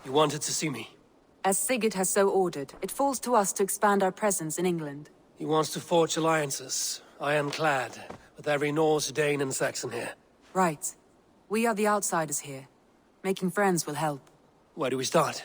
You wanted to see me? As Sigurd has so ordered, it falls to us to expand our presence in England. He wants to forge alliances, ironclad, with every Norse, Dane and Saxon here. Right. We are the outsiders here. Making friends will help. Where do we start?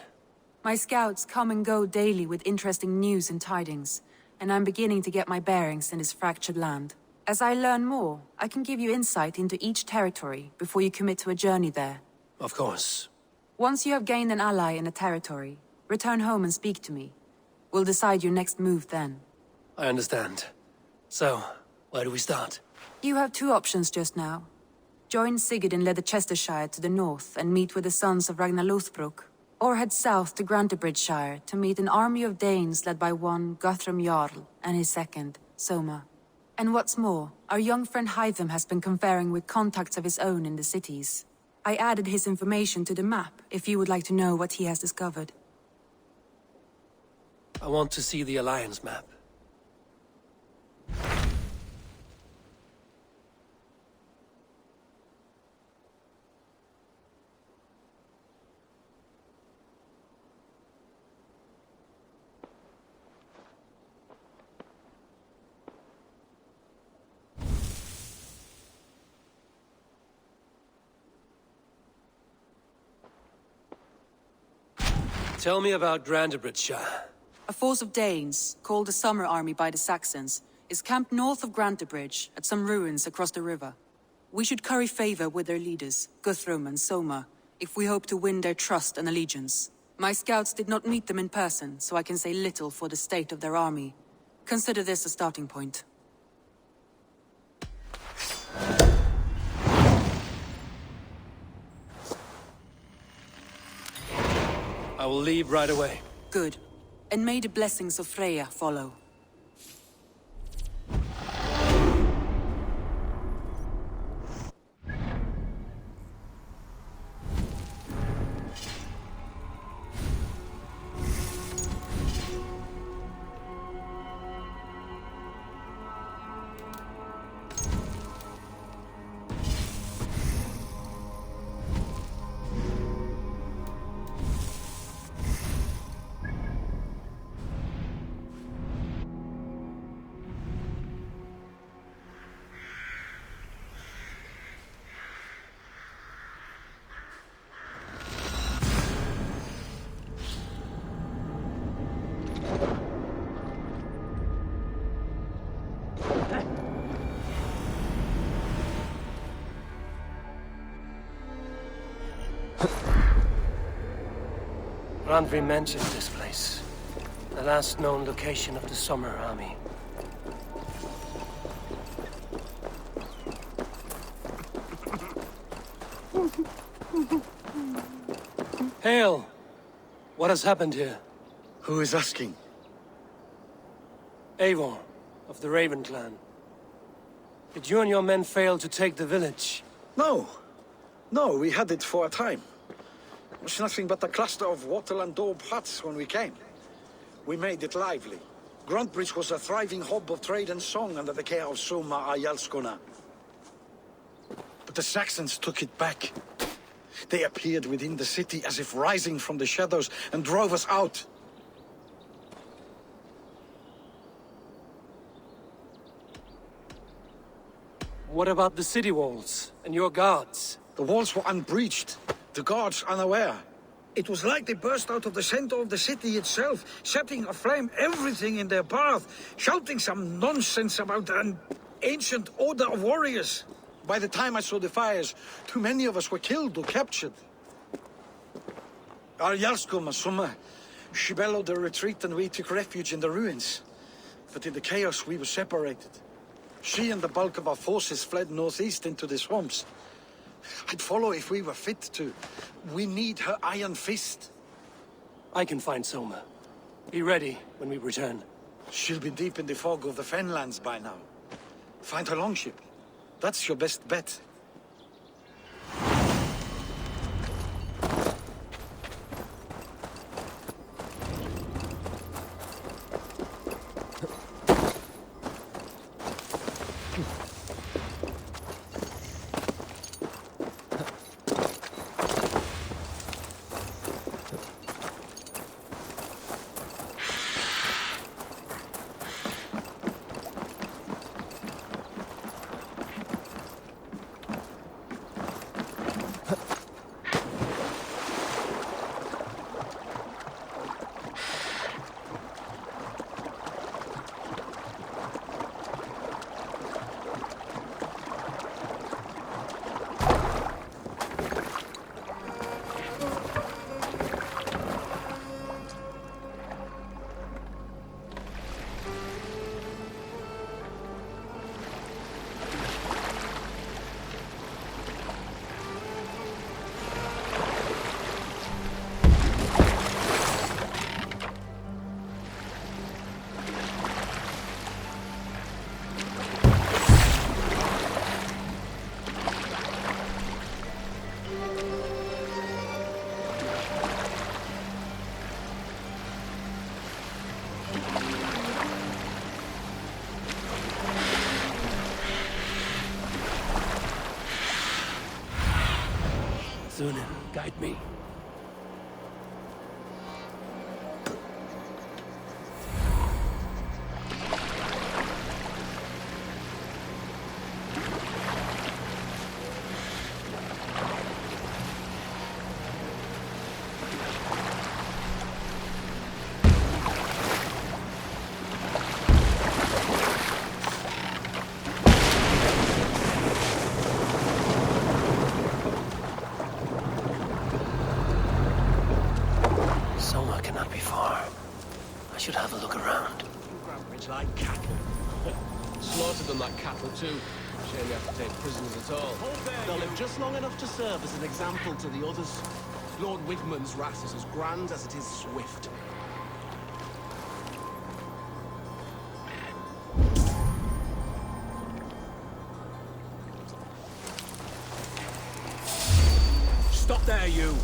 My scouts come and go daily with interesting news and tidings, and I'm beginning to get my bearings in this fractured land. As I learn more, I can give you insight into each territory before you commit to a journey there. Of course. Once you have gained an ally in a territory, return home and speak to me. We'll decide your next move then. I understand. So, where do we start? You have two options just now. Join Sigurd in Leicestershire to the north and meet with the sons of Ragnar Lothbrok, or head south to Grantebridgeshire to meet an army of Danes led by one Guthrum Jarl and his second, Soma. And what's more, our young friend Hytham has been conferring with contacts of his own in the cities. I added his information to the map if you would like to know what he has discovered. I want to see the Alliance map. Tell me about Grantebridgeshire. A force of Danes, called the Summer Army by the Saxons, is camped north of Grantebridge at some ruins across the river. We should curry favor with their leaders, Guthrum and Soma, if we hope to win their trust and allegiance. My scouts did not meet them in person, so I can say little for the state of their army. Consider this a starting point. I will leave right away. Good. And may the blessings of Freya follow. Randvi mentioned this place. The last known location of the Summer Army. Hail! What has happened here? Who is asking? Eivor, of the Raven clan. Did you and your men fail to take the village? No. No, we had it for a time. It was nothing but a cluster of wattle and daub huts when we came. We made it lively. Gruntbridge was a thriving hub of trade and song under the care of Soma Ayalskona. But the Saxons took it back. They appeared within the city as if rising from the shadows and drove us out. What about the city walls and your guards? The walls were unbreached, the guards unaware. It was like they burst out of the center of the city itself, setting aflame everything in their path, shouting some nonsense about an ancient order of warriors. By the time I saw the fires, too many of us were killed or captured. Our Jarlskoma, Summa, she bellowed a retreat and we took refuge in the ruins. But in the chaos we were separated. She and the bulk of our forces fled northeast into the swamps. I'd follow if we were fit to. We need her iron fist. I can find Soma. Be ready when we return. She'll be deep in the fog of the Fenlands by now. Find her longship. That's your best bet. Thunin, guide me. Somewhere cannot be far. I should have a look around. It's like cattle. Slaughtered them like cattle too. Shame we have to take prisoners at all. They'll live just long enough to serve as an example to the others. Lord Wigmund's wrath is as grand as it is swift. Stop there, you!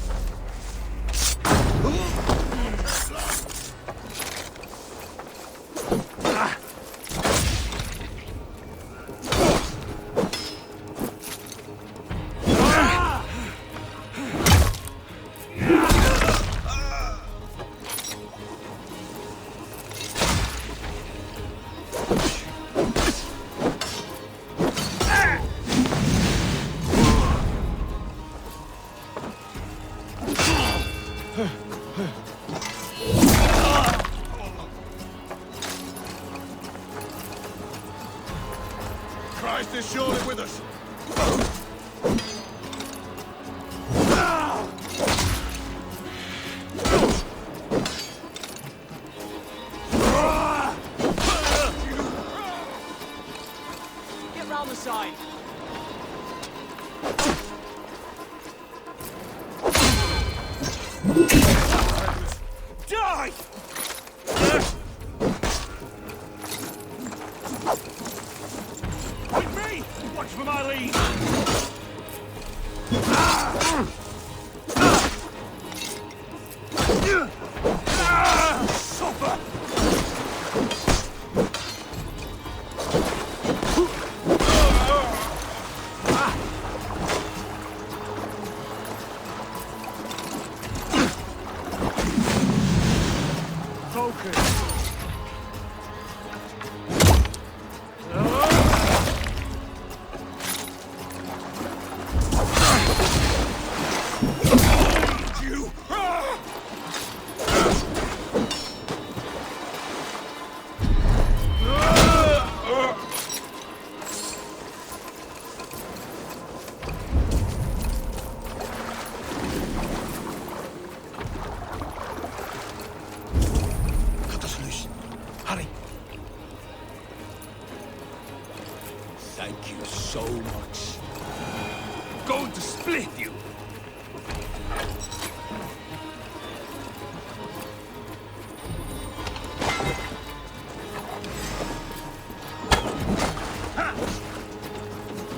Christ is surely with us. Get round the side! Die! With me! Watch for my lead! Suffer! Focus! You! Cut us loose. Hurry. Thank you so much. Going to split you!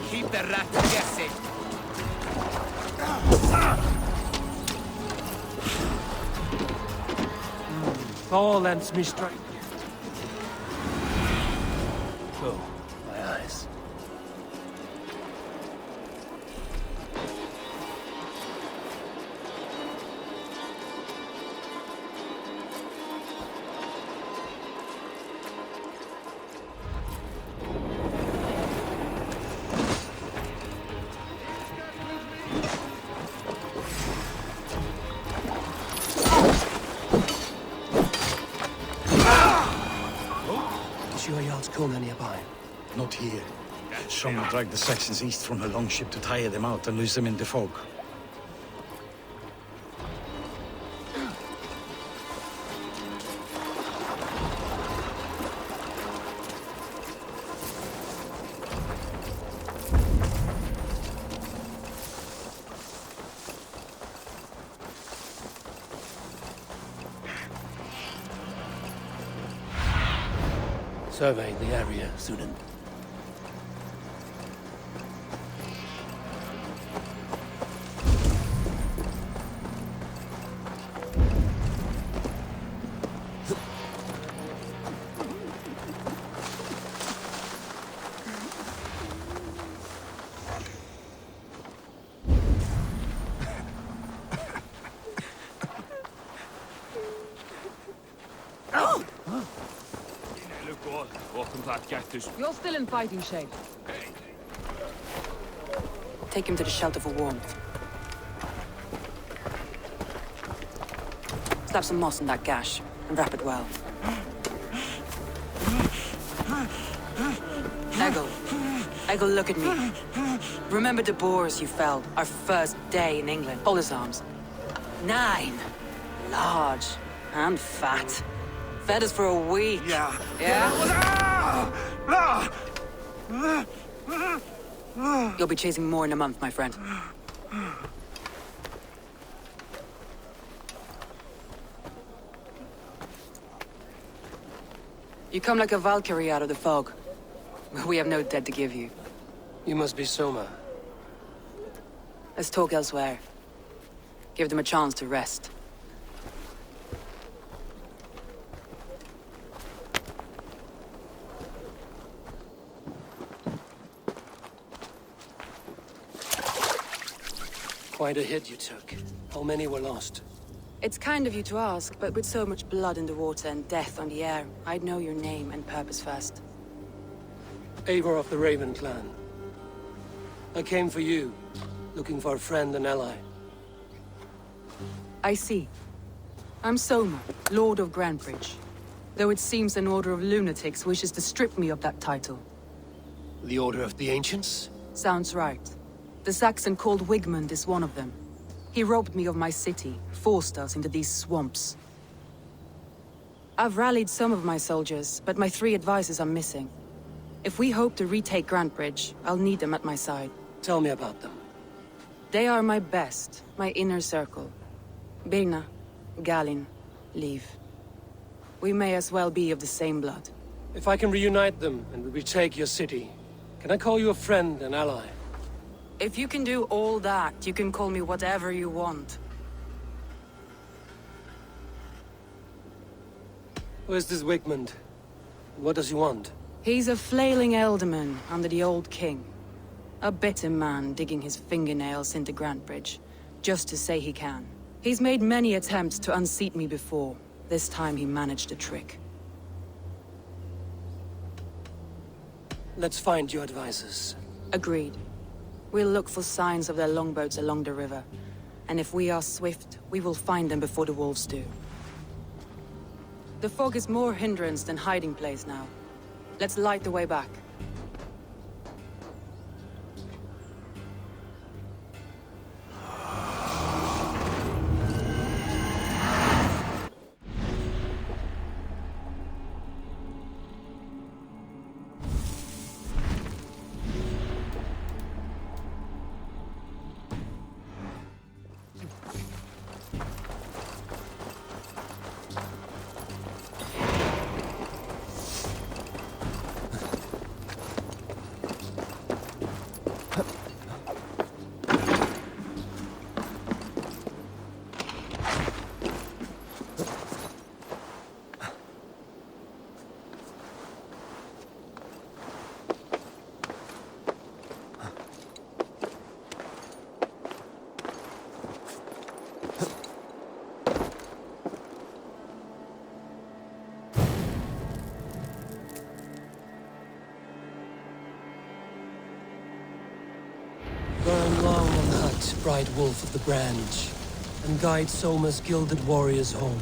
Keep the rat guessing! Thor lends me strength. Oh, my eyes. Is your yard's corner nearby? Not here. Someone dragged the Saxons east from a longship to tire them out and lose them in the fog. Survey the area, Thunin. that Gatus. You're still in fighting shape. Take him to the shelter for warmth. Slap some moss on that gash, and wrap it well. Eggle, look at me. Remember the boars you felled, our first day in England? Hold his arms. 9. Large and fat. Fed us for a week. Yeah. Yeah? You'll be chasing more in a month, my friend. You come like a Valkyrie out of the fog. We have no dead to give you. You must be Soma. Let's talk elsewhere. Give them a chance to rest. Quite a hit you took. How many were lost? It's kind of you to ask, but with so much blood in the water and death on the air, I'd know your name and purpose first. Eivor of the Raven clan. I came for you, looking for a friend and ally. I see. I'm Soma, Lord of Grantebridge. Though it seems an order of lunatics wishes to strip me of that title. The Order of the Ancients? Sounds right. The Saxon called Wigmund is one of them. He robbed me of my city, forced us into these swamps. I've rallied some of my soldiers, but my 3 advisors are missing. If we hope to retake Grantebridge, I'll need them at my side. Tell me about them. They are my best, my inner circle. Birna, Galin, Liv. We may as well be of the same blood. If I can reunite them and we retake your city, can I call you a friend and ally? If you can do all that, you can call me whatever you want. Where's this Wigmund? What does he want? He's a flailing elderman under the old king. A bitter man digging his fingernails into Grantebridge, just to say he can. He's made many attempts to unseat me before. This time he managed a trick. Let's find your advisors. Agreed. We'll look for signs of their longboats along the river. And if we are swift, we will find them before the wolves do. The fog is more hindrance than hiding place now. Let's light the way back. Burn long on the hut, bright wolf of the branch, and guide Soma's gilded warriors home.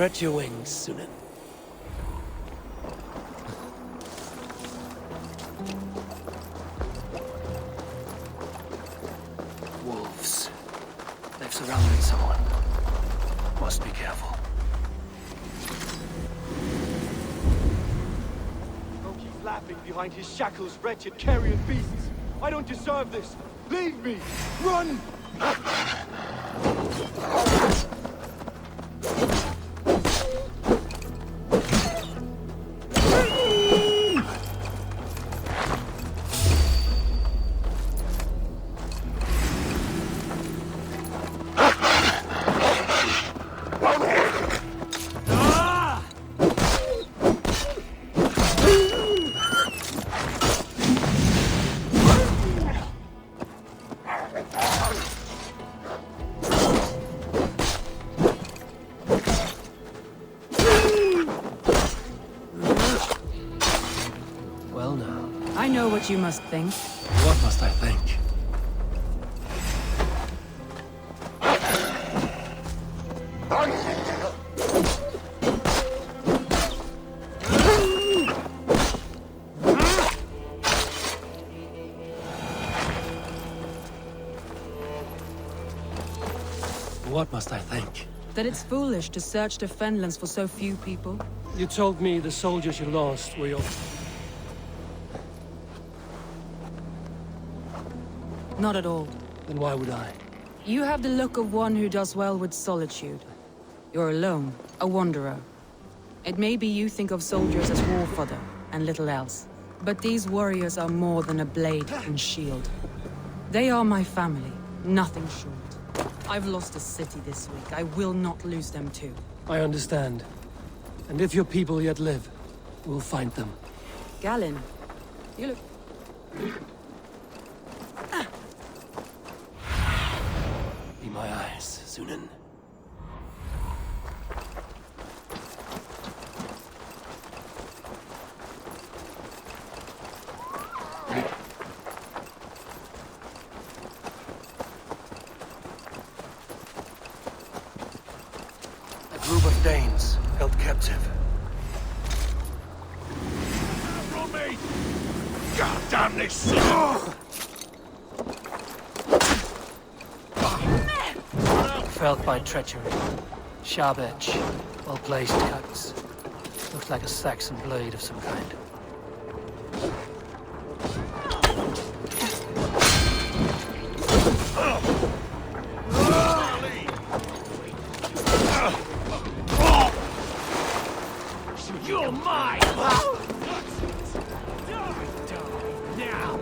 Spread your wings, Sunan. Wolves. They've surrounded someone. Must be careful. Don't keep laughing behind his shackles, wretched carrion beasts. I don't deserve this. Leave me! Run! Well now. I know what you must think. What must I think? What must I think? That it's foolish to search the Fenlands for so few people. You told me the soldiers you lost were your... Not at all. Then why would I? You have the look of one who does well with solitude. You're alone, a wanderer. It may be you think of soldiers as war fodder, and little else. But these warriors are more than a blade and shield. They are my family, nothing short. I've lost a city this week. I will not lose them too. I understand. And if your people yet live, we'll find them. Galen, you look... Be my eyes, Sunan. A group of Danes held captive. From me! God damn this! Felled by treachery. Sharp edge. Well-placed cuts. Looked like a Saxon blade of some kind. You're mine! Now!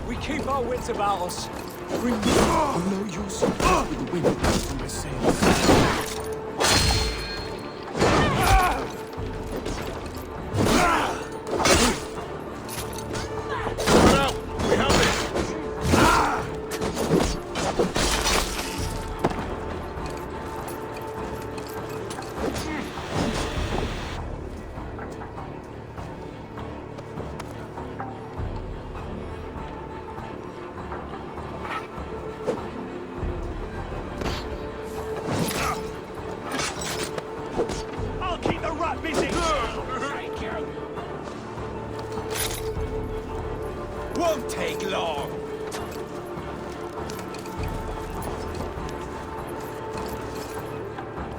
We keep our wits about us. Bring me no use with the wind from my sails. I'll keep the rat busy! Thank you! Won't take long!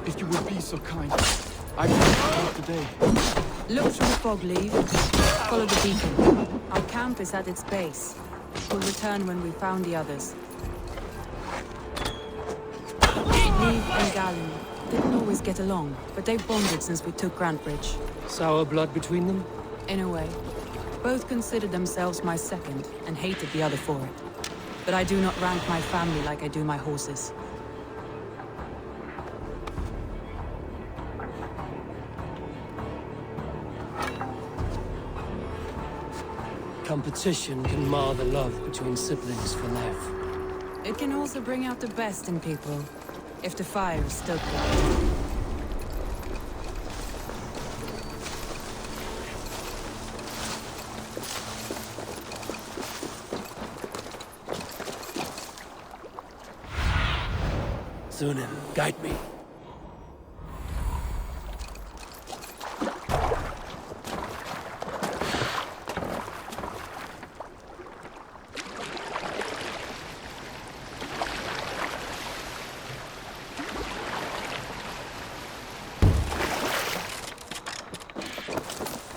If you would be so kind, I will start today. Look through the fog, Leave. Follow the beacon. Our camp is at its base. We'll return when we've found the others. Leave and Galen didn't always get along, but they've bonded since we took Grantebridge. Sour blood between them? In a way. Both considered themselves my second, and hated the other for it. But I do not rank my family like I do my horses. Competition can mar the love between siblings for life. It can also bring out the best in people, if the fire is still bright. Sunan, guide me.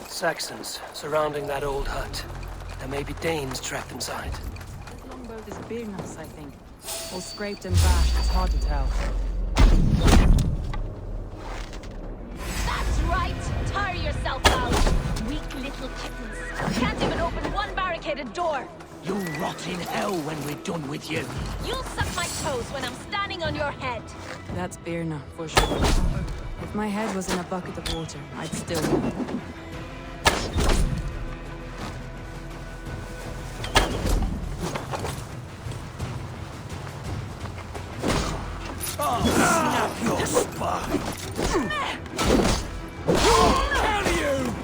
Saxons surrounding that old hut. There may be Danes trapped inside. That longboat is Birna's, I think. All scraped and bashed, it's hard to tell. That's right! Tire yourself out! Weak little kittens. Can't even open one barricaded door! You'll rot in hell when we're done with you. You'll suck my toes when I'm standing on your head! That's Birna, for sure. If my head was in a bucket of water, I'd still know. Snap your spine! Kill you!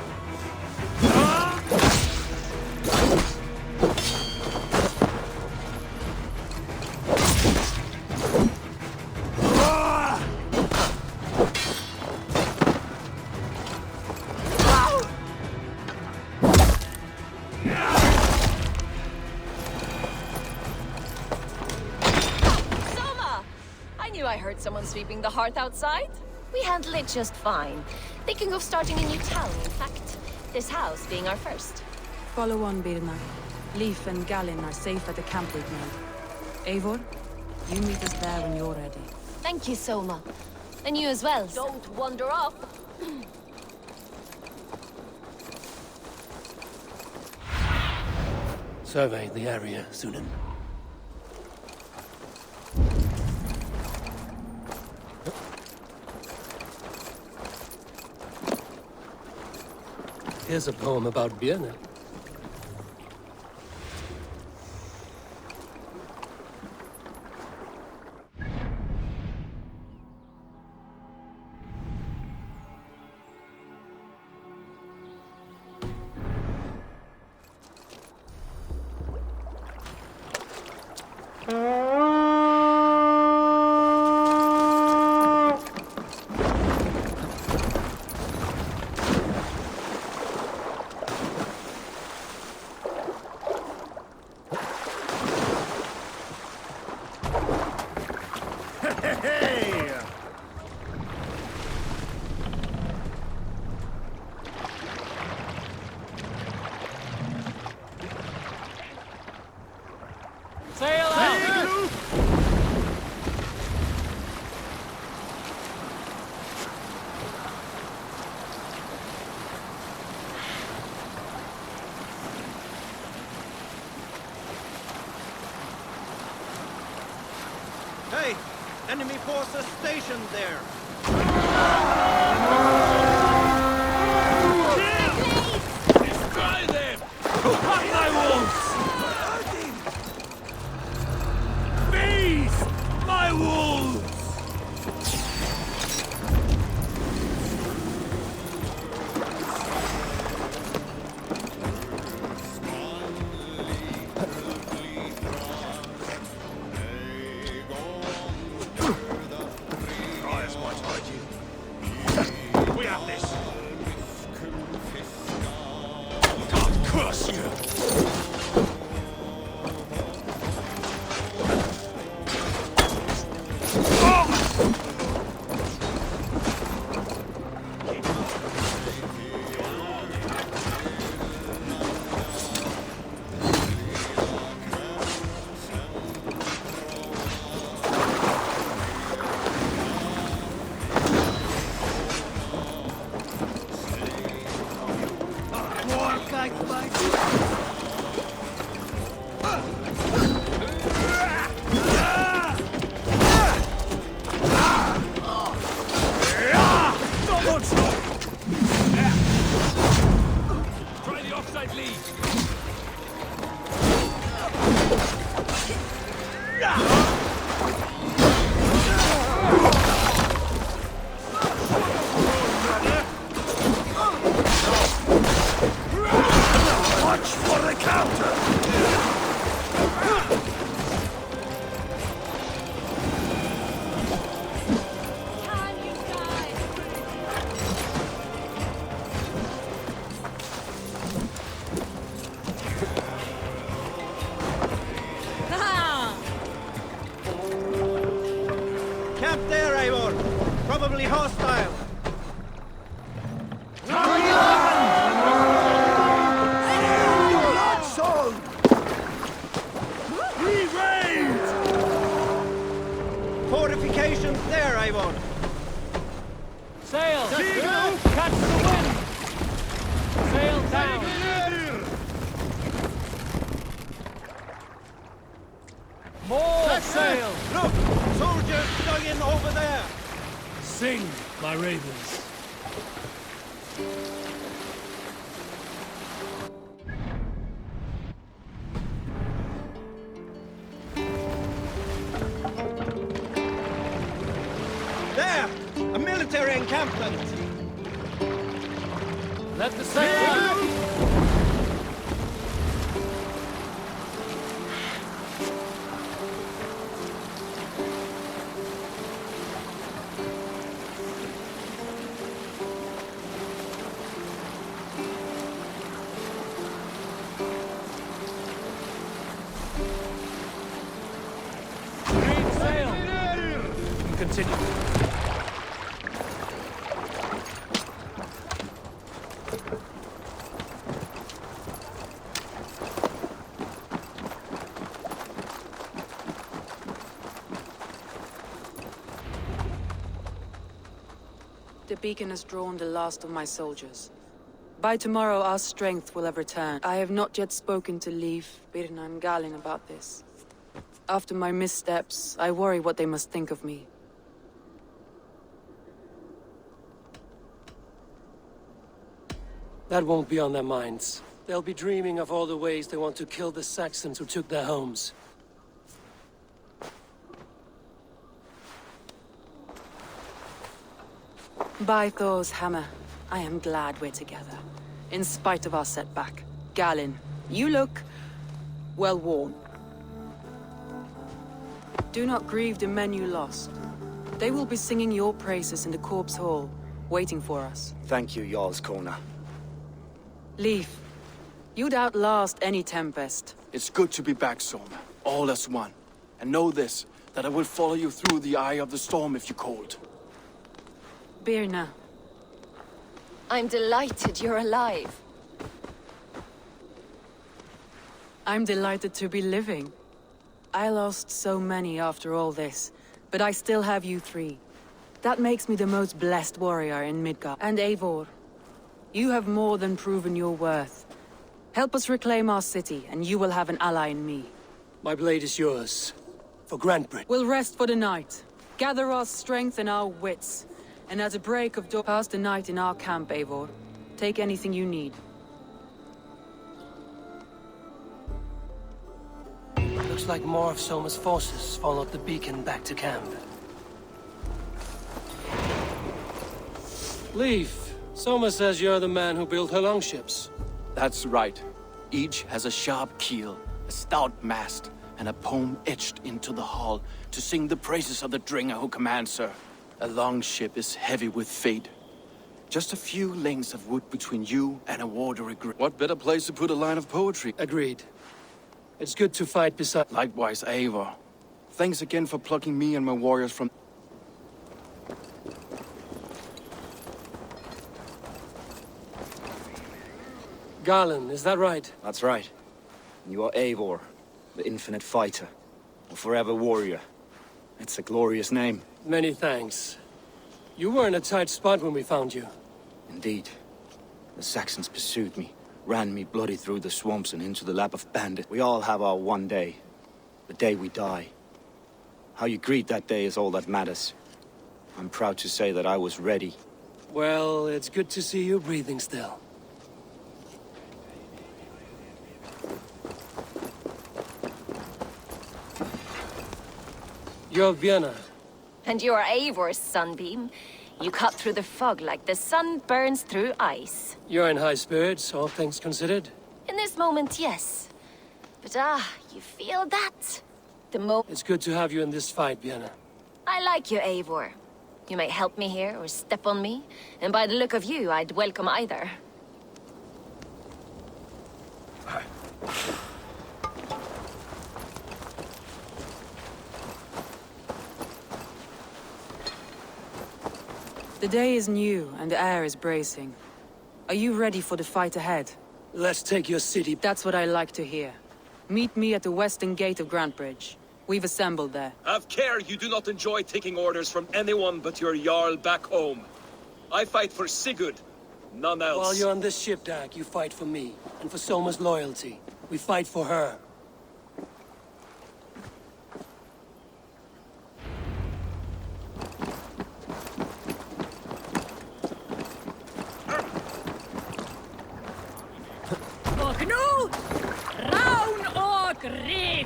I heard someone sweeping the hearth outside. We handle it just fine. Thinking of starting a new town, in fact. This house being our first. Follow on, Birna. Leif and Gallin are safe at the camp we've made. Eivor, you meet us there when you're ready. Thank you, Soma. And you as well. Don't wander off. Survey the area, Sunan. Here's a poem about Birna. Sail out! Hey! Enemy forces stationed there! Destroy them! Cut my wolves! Feast my wolves! We have this! God curse you! camp there, Eivor. Probably hostile. Fortifications there, Eivor. Sail! Catch the wind! Sail down! More sail! Look! Soldiers dug in over there! Sing, my ravens. There! A military encampment! Let the sail out! Green sail! Continue. The beacon has drawn the last of my soldiers. By tomorrow, our strength will have returned. I have not yet spoken to Leif, Birna, and Galin about this. After my missteps, I worry what they must think of me. That won't be on their minds. They'll be dreaming of all the ways they want to kill the Saxons who took their homes. By Thor's hammer, I am glad we're together. In spite of our setback. Galin, you look well worn. Do not grieve the men you lost. They will be singing your praises in the Corpse Hall, waiting for us. Thank you, Jarl's Kona. Leif, you'd outlast any tempest. It's good to be back, Soma. All as one. And know this, that I will follow you through the eye of the storm if you're cold. Birna, I'm delighted you're alive. I'm delighted to be living. I lost so many after all this, but I still have you three. That makes me the most blessed warrior in Midgard. And Eivor, you have more than proven your worth. Help us reclaim our city, and you will have an ally in me. My blade is yours. For Grantbridge. We'll rest for the night. Gather our strength and our wits. And at the break of dawn, pass the night in our camp, Eivor. Take anything you need. Looks like more of Soma's forces followed the beacon back to camp. Leif, Soma says you're the man who built her longships. That's right. Each has a sharp keel, a stout mast, and a poem etched into the hull to sing the praises of the Dringer who commands her. A longship is heavy with fate. Just a few lengths of wood between you and a watery grave. What better place to put a line of poetry? Agreed. It's good to fight beside... Likewise, Eivor. Thanks again for plucking me and my warriors from... Garland, is that right? That's right. You are Eivor, the infinite fighter, a forever warrior. It's a glorious name. Many thanks. You were in a tight spot when we found you. Indeed. The Saxons pursued me, ran me bloody through the swamps and into the lap of bandits. We all have our one day. The day we die. How you greet that day is all that matters. I'm proud to say that I was ready. Well, it's good to see you breathing still. You're Vienna. And you're Eivor's sunbeam. You cut through the fog like the sun burns through ice. You're in high spirits, all things considered. In this moment, yes. But you feel that? It's good to have you in this fight, Vienna. I like you, Eivor. You may help me here or step on me, and by the look of you, I'd welcome either. The day is new, and the air is bracing. Are you ready for the fight ahead? Let's take your city. That's what I like to hear. Meet me at the western gate of Grantbridge. We've assembled there. Have care you do not enjoy taking orders from anyone but your Jarl back home. I fight for Sigurd, none else. While you're on this ship, Dag, you fight for me, and for Soma's loyalty. We fight for her.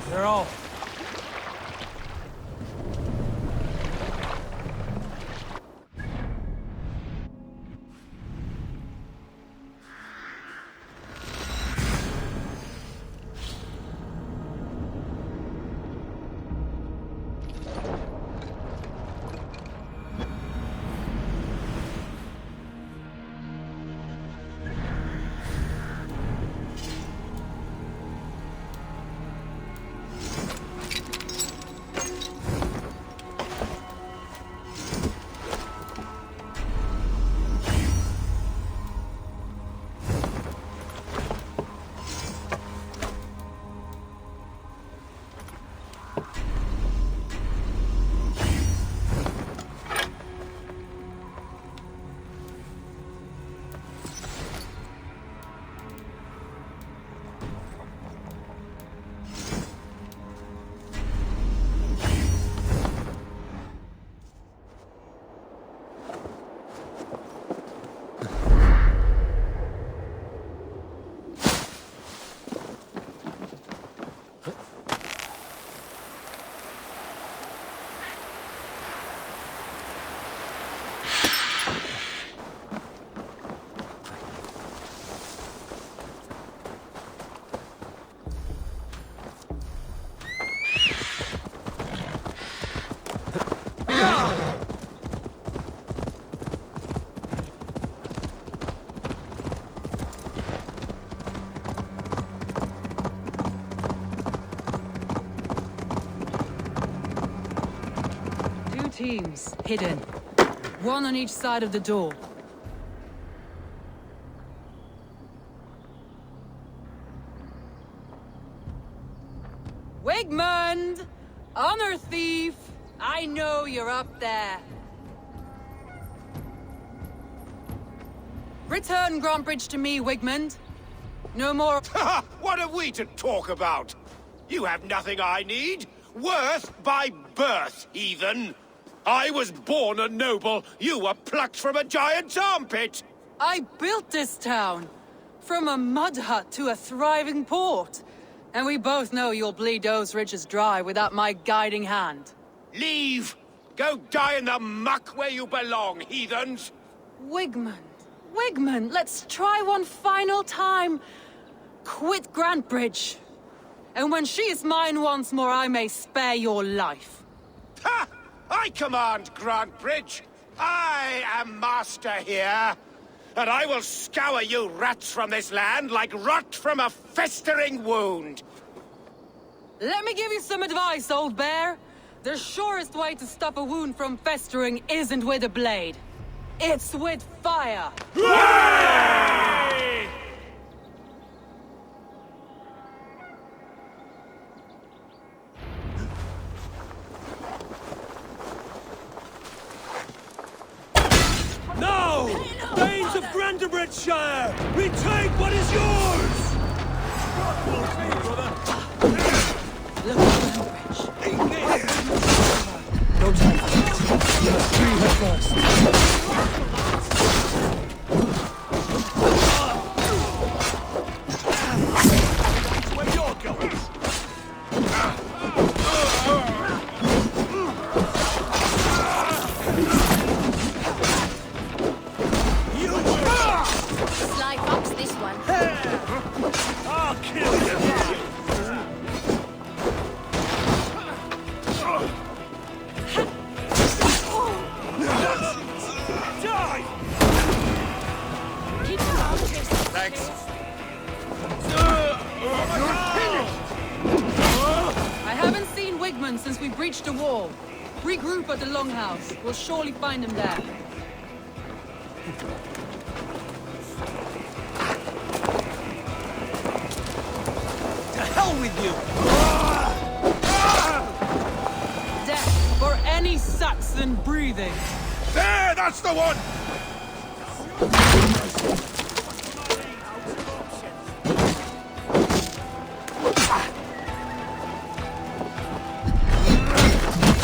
They're off. Teams, hidden. One on each side of the door. Wigmund! Honor thief! I know you're up there. Return Grantbridge to me, Wigmund. No more— What have we to talk about? You have nothing I need. Worth by birth, heathen. I was born a noble. You were plucked from a giant's armpit. I built this town. From a mud hut to a thriving port. And we both know you'll bleed those riches dry without my guiding hand. Leave. Go die in the muck where you belong, heathens. Wigmund, let's try one final time. Quit Grantbridge. And when she is mine once more, I may spare your life. Ha! I command Grantbridge. I am master here. And I will scour you rats from this land like rot from a festering wound. Let me give you some advice, old bear. The surest way to stop a wound from festering isn't with a blade. It's with fire. Hooray! No! Danes of Grantebridgeshire! Retake what is yours! Look at Grantbridge. No time for that. You must free her first. Where you're going? Sly fox, this one. I'll kill you! Die! Keep them out of this. Thanks. I haven't seen Wigmund since we breached the wall. Regroup at the Longhouse. We'll surely find him there. To hell with you! Death for any Saxon breathing! There, that's the one!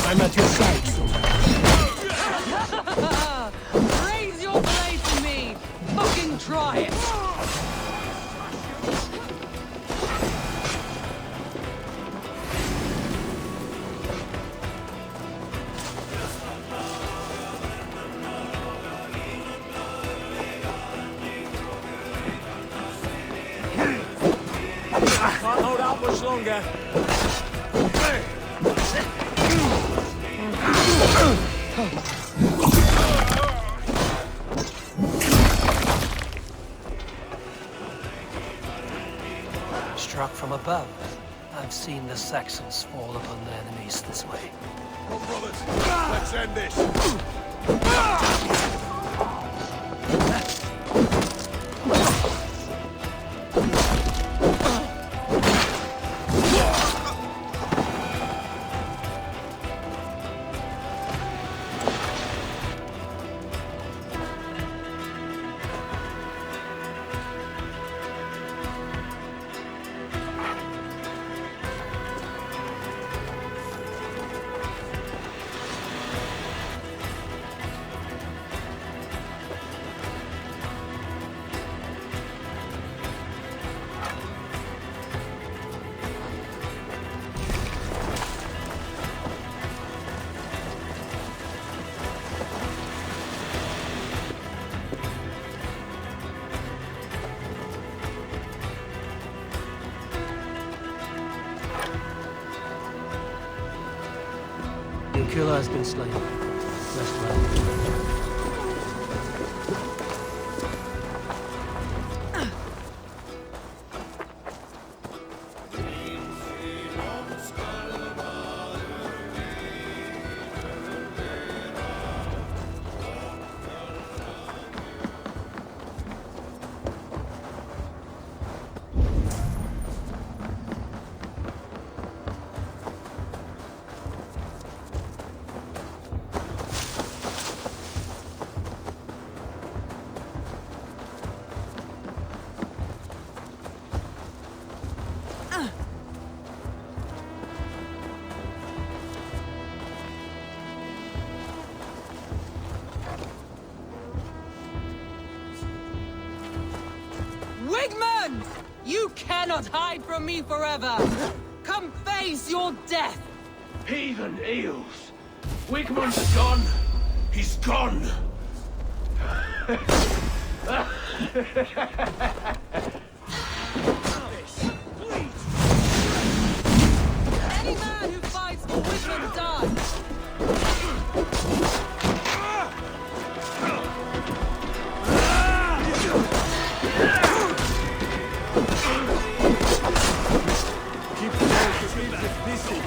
I'm at your side, soldier. Raise your blade to me! Fucking try it! Can't hold out much longer. Struck from above. I've seen the Saxons fall upon their enemies this way. Come, brothers, let's end this. Your killer has been slain. Rest well. Wigman! You cannot hide from me forever! Come face your death! Heathen eels! Wigmund's gone! He's gone! Any man who fights for Wigman dies! Keep the focus busy.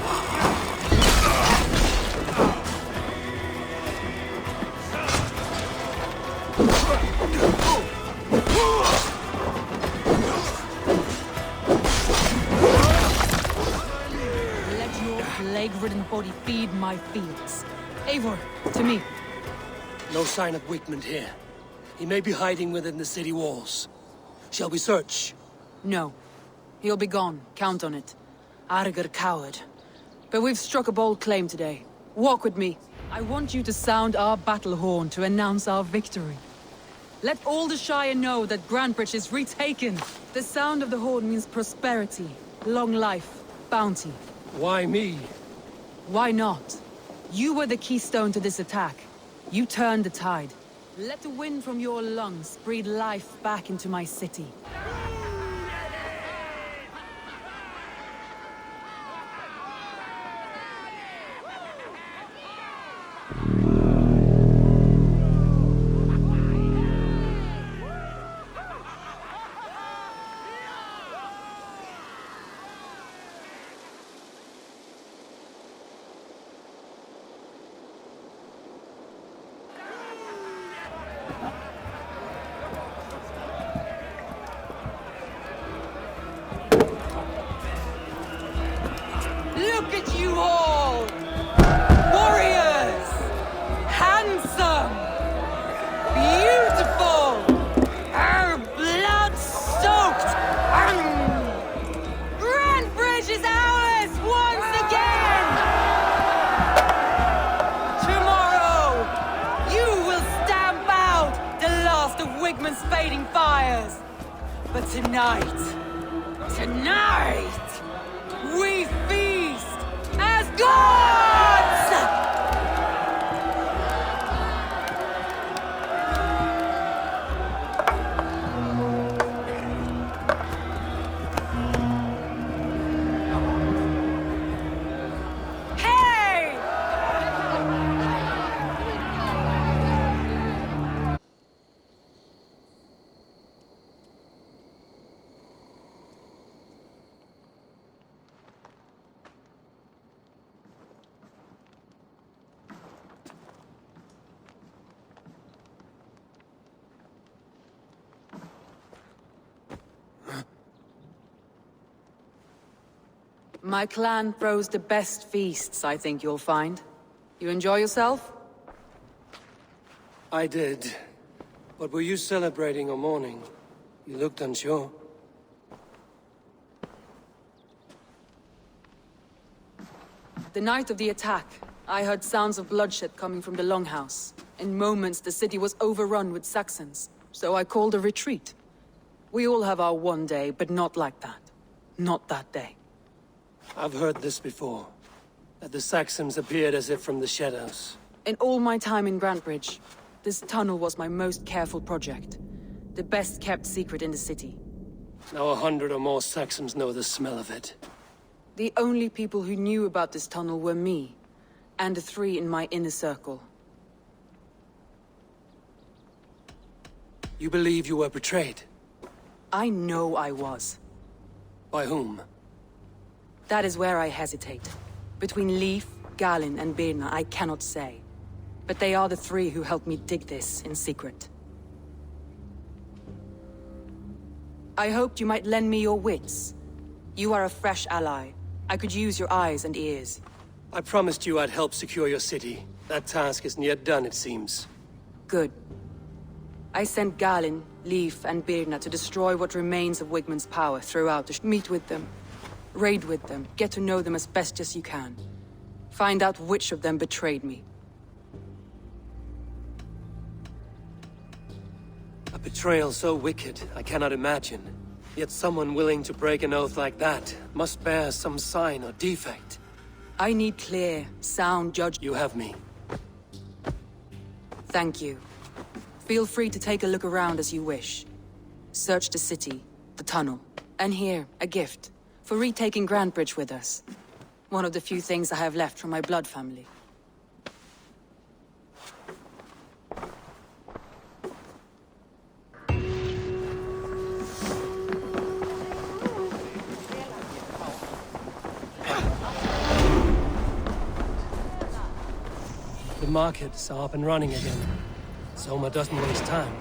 Let your plague-ridden body feed my fields. Eivor, to me. No sign of Wigmund here. He may be hiding within the city walls. Shall we search? No. He'll be gone. Count on it. Arger coward. But we've struck a bold claim today. Walk with me. I want you to sound our battle horn to announce our victory. Let all the Shire know that Grantebridge is retaken. The sound of the horn means prosperity, long life, bounty. Why me? Why not? You were the keystone to this attack. You turned the tide. Let the wind from your lungs breathe life back into my city. Look at you all! Warriors! Handsome! Beautiful! Blood-soaked! Grand Bridge is ours once again! Tomorrow, you will stamp out the last of Wigman's fading fires. But tonight, we feast as gods! Hey! My clan throws the best feasts, I think you'll find. You enjoy yourself? I did. But were you celebrating or mourning? You looked unsure. The night of the attack, I heard sounds of bloodshed coming from the Longhouse. In moments, the city was overrun with Saxons, so I called a retreat. We all have our one day, but not like that. Not that day. I've heard this before. That the Saxons appeared as if from the shadows. In all my time in Grantbridge, this tunnel was my most careful project. The best kept secret in the city. Now 100 or more Saxons know the smell of it. The only people who knew about this tunnel were me, and the 3 in my inner circle. You believe you were betrayed? I know I was. By whom? That is where I hesitate. Between Leif, Galin, and Birna, I cannot say. But they are the 3 who helped me dig this in secret. I hoped you might lend me your wits. You are a fresh ally. I could use your eyes and ears. I promised you I'd help secure your city. That task isn't yet done, it seems. Good. I sent Galin, Leif, and Birna to destroy what remains of Wigman's power throughout the meet with them. Raid with them, get to know them as best as you can. Find out which of them betrayed me. A betrayal so wicked, I cannot imagine. Yet someone willing to break an oath like that must bear some sign or defect. I need clear, sound judgment. You have me. Thank you. Feel free to take a look around as you wish. Search the city, the tunnel, and here, a gift. For retaking Grantbridge with us. One of the few things I have left from my blood family. The markets are up and running again. Soma doesn't waste time.